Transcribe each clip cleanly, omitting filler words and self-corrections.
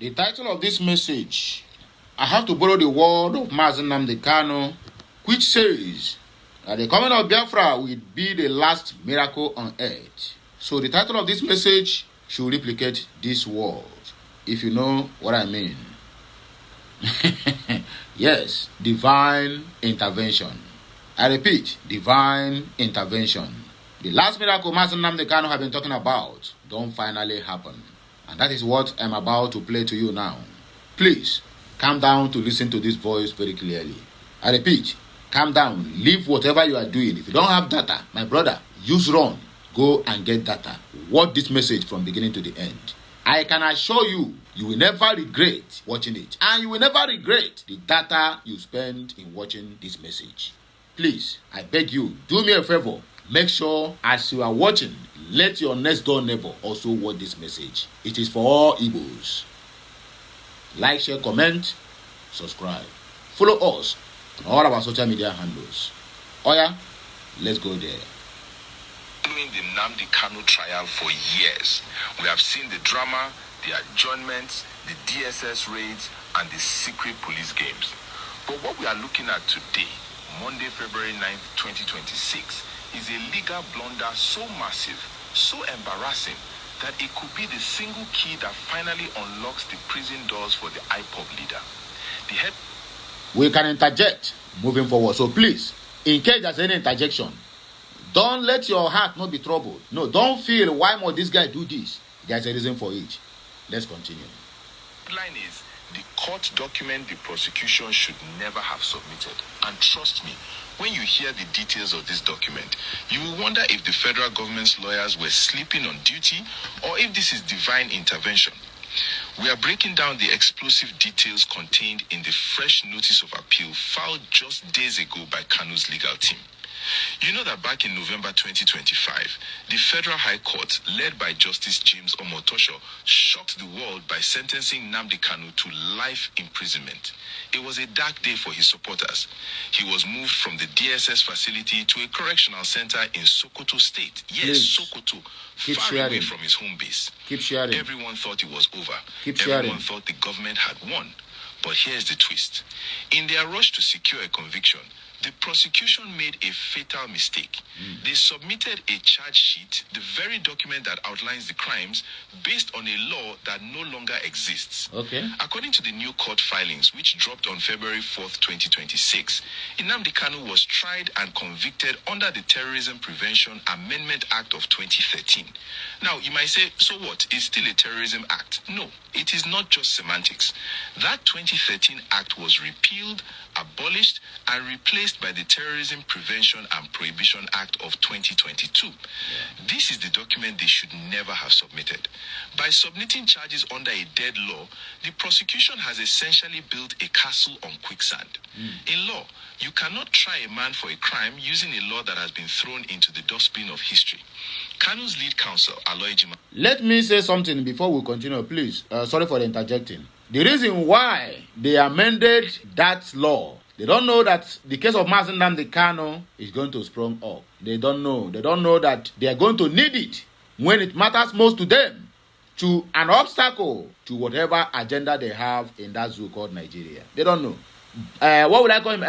The title of this message, I have to borrow the word of Mazen Nnamdi Kanu, which says that the coming of Biafra will be the last miracle on earth. So the title of this message should replicate this word, if you know what I mean. Yes, divine intervention. I repeat, divine intervention. The last miracle Mazen Nnamdi Kanu have been talking about don't finally happen. And that is what I'm about to play to you now. Please, calm down to listen to this voice very clearly. I repeat, calm down. Leave whatever you are doing. If you don't have data, my brother, use Run. Go and get data. Watch this message from beginning to the end. I can assure you, you will never regret watching it. And you will never regret the data you spend in watching this message. Please, I beg you, do me a favor. Make sure as you are watching, let your next door neighbor also watch this message. It is for all Igbos. Like, share, comment, subscribe. Follow us on all our social media handles. Oya, let's go there. Following the Nnamdi Kanu trial for years, we have seen the drama, the adjournments, the DSS raids, and the secret police games. But what we are looking at today, Monday, February 9th, 2026, is a legal blunder so massive, so embarrassing, that it could be the single key that finally unlocks the prison doors for the IPOB leader. We can interject moving forward. So please, in case there's any interjection, don't let your heart not be troubled. No, don't feel, why must this guy do this? There's a reason for it. Let's continue. The line is, the court document the prosecution should never have submitted. And trust me, when you hear the details of this document, you will wonder if the federal government's lawyers were sleeping on duty or if this is divine intervention. We are breaking down the explosive details contained in the fresh notice of appeal filed just days ago by Kanu's legal team. You know that back in November 2025, the Federal High Court, led by Justice James Omotosho, shocked the world by sentencing Nnamdi Kanu to life imprisonment. It was a dark day for his supporters. He was moved from the DSS facility to a correctional center in Sokoto State. Yes, Please. Sokoto, Keep far sharing. away from his home base. Keep sharing. Everyone thought it was over. Keep sharing. Everyone thought the government had won. But here's the twist. In their rush to secure a conviction, the prosecution made a fatal mistake. They submitted a charge sheet, the very document that outlines the crimes, based on a law that no longer exists. Okay. According to the new court filings, which dropped on February 4th, 2026, Nnamdi Kanu was tried and convicted under the Terrorism Prevention Amendment Act of 2013. Now, you might say, so what? It's still a terrorism act. No, it is not just semantics. That 2013 act was repealed, abolished, and replaced by the Terrorism Prevention and Prohibition Act of 2022. This is the document they should never have submitted. By submitting charges under a dead law, the prosecution has essentially built a castle on quicksand. In law, you cannot try a man for a crime using a law that has been thrown into the dustbin of history. Kanu's lead counsel, Aloy Jima. Let me say something before we continue, please. Sorry for interjecting. The reason why they amended that law, they don't know that the case of Mazen Nnamdi Kanu is going to sprung up. They don't know. They don't know that they are going to need it when it matters most to them, to an obstacle to whatever agenda they have in that zoo called Nigeria. They don't know. What would I call him?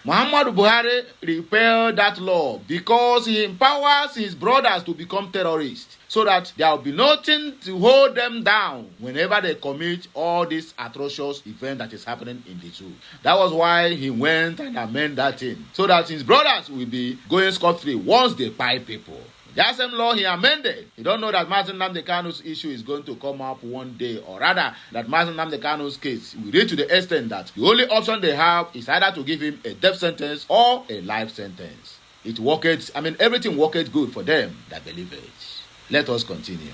Muhammadu Buhari repealed that law because he empowers his brothers to become terrorists, so that there will be nothing to hold them down whenever they commit all this atrocious event that is happening in the zoo. That was why he went and amended that thing, so that his brothers will be going scot-free once they buy people. That same law he amended. You don't know that Mazen Nnamdi Kanu's issue is going to come up one day, or rather that Mazen Nnamdi Kanu's case will reach to the extent that the only option they have is either to give him a death sentence or a life sentence. It worked. Everything worked good for them that believe it. Let us continue.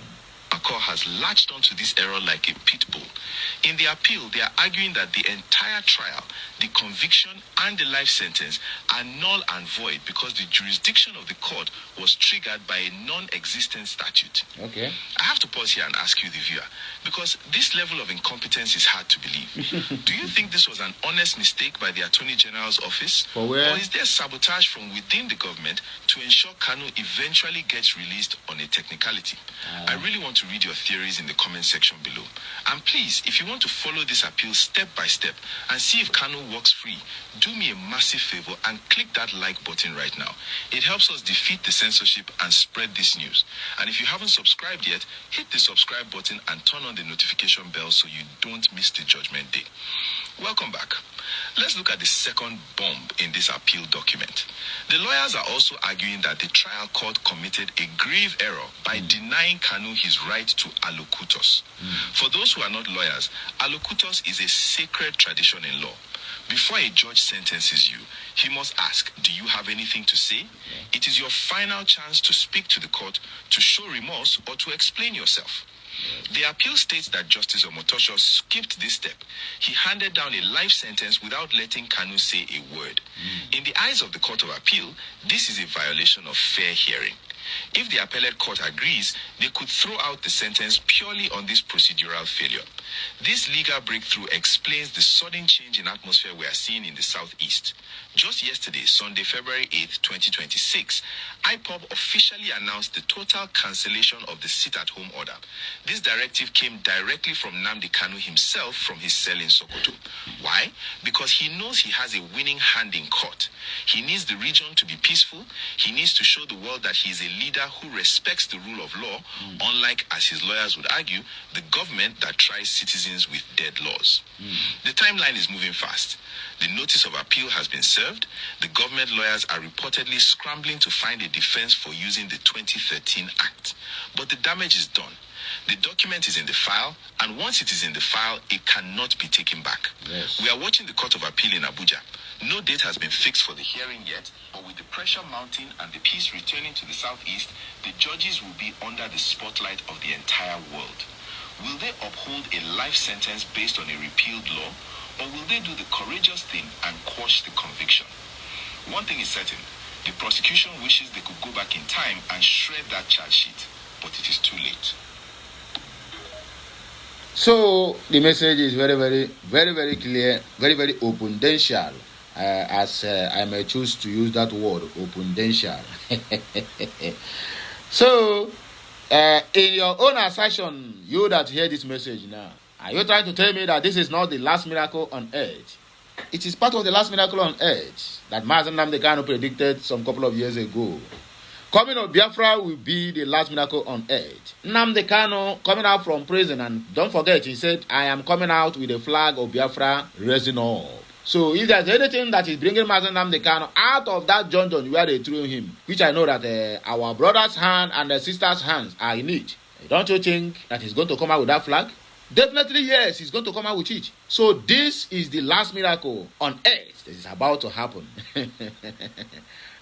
Akor has latched onto this error like a pit bull. In the appeal, they are arguing that the entire trial, the conviction, and the life sentence are null and void because the jurisdiction of the court was triggered by a non-existent statute. Okay. I have to pause here and ask you, the viewer, because this level of incompetence is hard to believe. Do you think this was an honest mistake by the Attorney General's office? For where? Or is there sabotage from within the government to ensure Kanu eventually gets released on a technicality? I really want to read your theories in the comment section below. And please, if you want to follow this appeal step by step and see if Kanu walks free, do me a massive favor and click that like button right now. It helps us defeat the censorship and spread this news. And if you haven't subscribed yet, hit the subscribe button and turn on the notification bell so you don't miss the judgment day. Welcome back. Let's look at the second bomb in this appeal document. The lawyers are also arguing that the trial court committed a grave error by denying Kanu his right to allocutus. For those who are not lawyers, allocutus is a sacred tradition in law. Before a judge sentences you, he must ask, do you have anything to say? It is your final chance to speak to the court, to show remorse, or to explain yourself. The appeal states that Justice Omotosho skipped this step. He handed down a life sentence without letting Kanu say a word. In the eyes of the Court of Appeal, this is a violation of fair hearing. If the appellate court agrees, they could throw out the sentence purely on this procedural failure. This legal breakthrough explains the sudden change in atmosphere we are seeing in the southeast. Just yesterday, Sunday, February 8, 2026, IPOB officially announced the total cancellation of the sit-at-home order. This directive came directly from Nnamdi Kanu himself from his cell in Sokoto. Why? Because he knows he has a winning hand in court. He needs the region to be peaceful. He needs to show the world that he is a leader who respects the rule of law, unlike, as his lawyers would argue, the government that tries citizens with dead laws. The timeline is moving fast. The notice of appeal has been served. The government lawyers are reportedly scrambling to find a defense for using the 2013 Act. But the damage is done. The document is in the file, and once it is in the file, it cannot be taken back. Yes. We are watching the Court of Appeal in Abuja. No date has been fixed for the hearing yet, but with the pressure mounting and the peace returning to the southeast, the judges will be under the spotlight of the entire world. Will they uphold a life sentence based on a repealed law, or will they do the courageous thing and quash the conviction? One thing is certain, the prosecution wishes they could go back in time and shred that charge sheet, but it is too late. So the message is very clear, very opendential, as I may choose to use that word, opendential. So, in your own assertion, you that hear this message now, are you trying to tell me that this is not the last miracle on earth? It is part of the last miracle on earth that Mazen Nnamdi Kanu predicted some couple of years ago. Coming of Biafra will be the last miracle on earth. Nnamdi Kanu coming out from prison, and don't forget, he said, I am coming out with the flag of Biafra raising up. So if there's anything that is bringing Mazen Nnamdi Kanu out of that dungeon where they threw him, which I know that our brother's hand and the sister's hands are in it, don't you think that he's going to come out with that flag? Definitely yes, he's going to come out with it. So this is the last miracle on earth that is about to happen.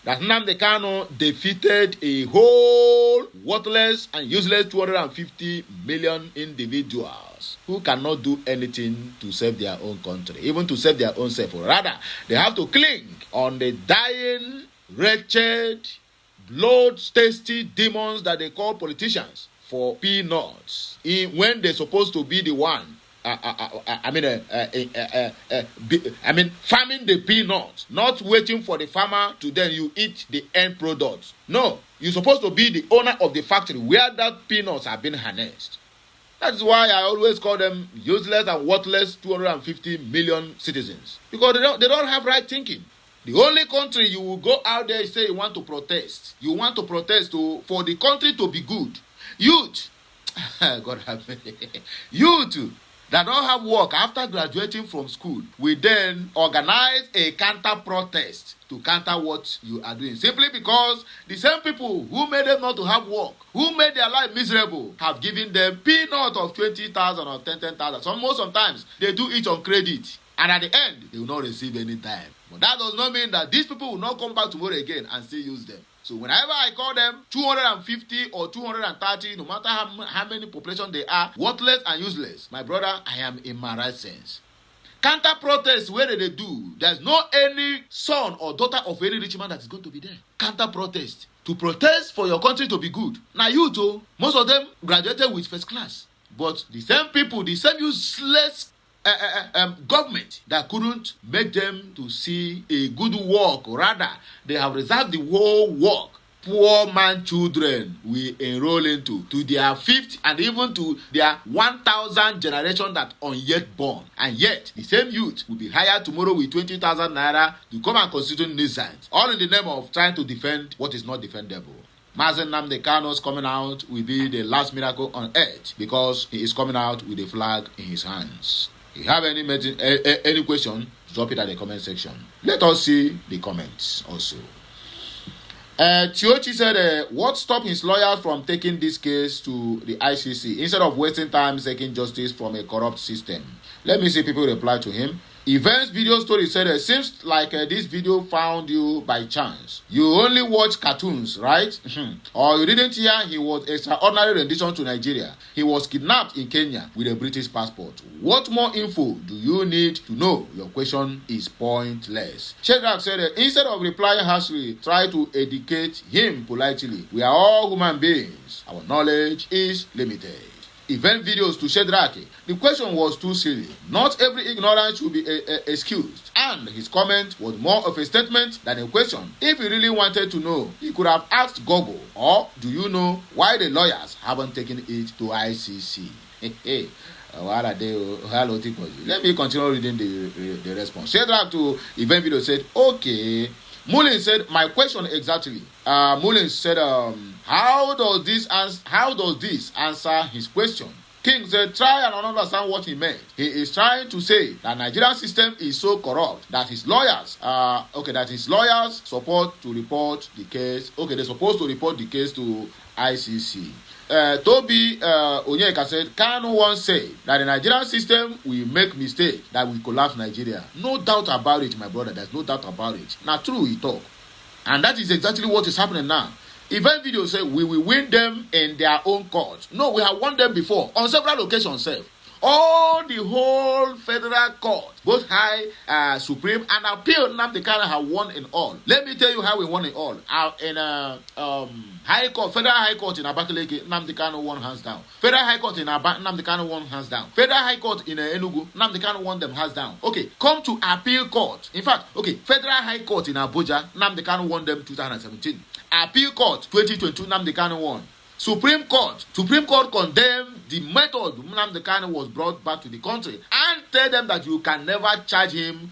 That Nnamdi Kanu defeated a whole worthless and useless 250 million individuals who cannot do anything to save their own country, even to save their own self. Or rather, they have to cling on the dying, wretched, blood-thirsty demons that they call politicians for peanuts, when they're supposed to be the one farming the peanuts, not waiting for the farmer to then you eat the end product. No, you're supposed to be the owner of the factory where that peanuts have been harnessed. That's why I always call them useless and worthless 250 million citizens, because they don't have right thinking. The only country you will go out there and say you want to protest. You want to protest for the country to be good. Youth, God have me. Youth that don't have work after graduating from school will then organize a counter protest to counter what you are doing, simply because the same people who made them not to have work, who made their life miserable, have given them peanut of 20,000 or 10,000. Sometimes they do it on credit, and at the end they will not receive any dime. But that does not mean that these people will not come back tomorrow again and still use them. So whenever I call them 250 or 230, no matter how many population they are, worthless and useless, my brother, I am in my right sense. Counter protest, where they do, there's no any son or daughter of any rich man that is going to be there. Counter protest, to protest for your country to be good. Now you too, most of them graduated with first class, but the same people, the same useless government that couldn't make them to see a good work. Rather, they have reserved the whole work poor man children will enroll into, to their fifth and even to their 1,000 generation that unyet born. And yet, the same youth will be hired tomorrow with 20,000 naira to come and constitute nuisance, all in the name of trying to defend what is not defendable. Mazen Nnamdi Kanu's coming out will be the last miracle on earth, because he is coming out with a flag in his hands. If you have any question, drop it at the comment section. Let us see the comments also. Tiochi said, what stopped his lawyers from taking this case to the ICC instead of wasting time seeking justice from a corrupt system? Let me see people reply to him. Events video story said, seems like this video found you by chance. You only watch cartoons, right? Or you didn't hear he was extraordinary rendition to Nigeria. He was kidnapped in Kenya with a British passport. What more info do you need to know? Your question is pointless. Shedrack said, instead of replying harshly, try to educate him politely. We are all human beings. Our knowledge is limited. Event videos to Shedrack. The question was too silly. Not every ignorance should be excused. And his comment was more of a statement than a question. If he really wanted to know, he could have asked Google. Or, do you know why the lawyers haven't taken it to ICC? Let me continue reading the response. Shedrack to event video said, okay. Mullins said, my question exactly. Mullins said, how does this answer his question? King said, try and understand what he meant. He is trying to say that Nigerian system is so corrupt that his lawyers support to report the case. Okay, they're supposed to report the case to ICC. Toby Onyeka said, Kanu once said that the Nigerian system will make mistake that will collapse Nigeria. No doubt about it, my brother. There's no doubt about it. Now, true, he talk. And that is exactly what is happening now. Event video say we will win them in their own court. No, we have won them before on several occasions, sir. All the whole federal court, both high, supreme, and appeal, Nnamdi Kanu have won in all. Let me tell you how we won in all. In high court, federal high court in Abakaliki, Nnamdi Kanu won hands down. Federal high court in Nnamdi Kanu won hands down. Federal high court in Enugu, Nnamdi Kanu won them hands down. Okay, come to appeal court. In fact, okay, federal high court in Abuja, Nnamdi Kanu won them 2017. Appeal court 2022, Nnamdi Kanu won. Supreme Court condemned the method Nnamdi Kanu was brought back to the country and tell them that you can never charge him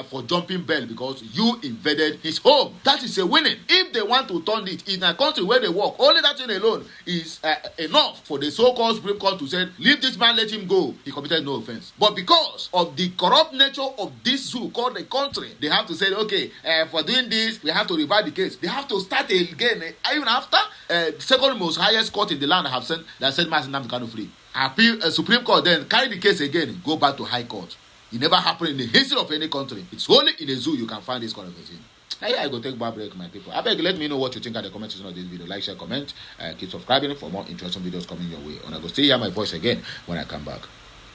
for jumping bail because you invaded his home. That is a winning. If they want to turn it in a country where they work, only that thing alone is enough for the so-called Supreme Court to say, leave this man, let him go. He committed no offense. But because of the corrupt nature of this zoo called the country, they have to say, okay, for doing this, we have to revive the case. They have to start again. Even after the second most highest court in the land have said that said Mazen Nnamdi Kanu free. Appeal Supreme Court then carry the case again, go back to High Court. It never happened in the history of any country. It's only in a zoo you can find this kind of thing. I go take back break, my people. I beg, let me know what you think at the comment section of this video. Like, share, comment, keep subscribing for more interesting videos coming your way. And I go still hear my voice again when I come back.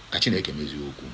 Kachineke mezu oku.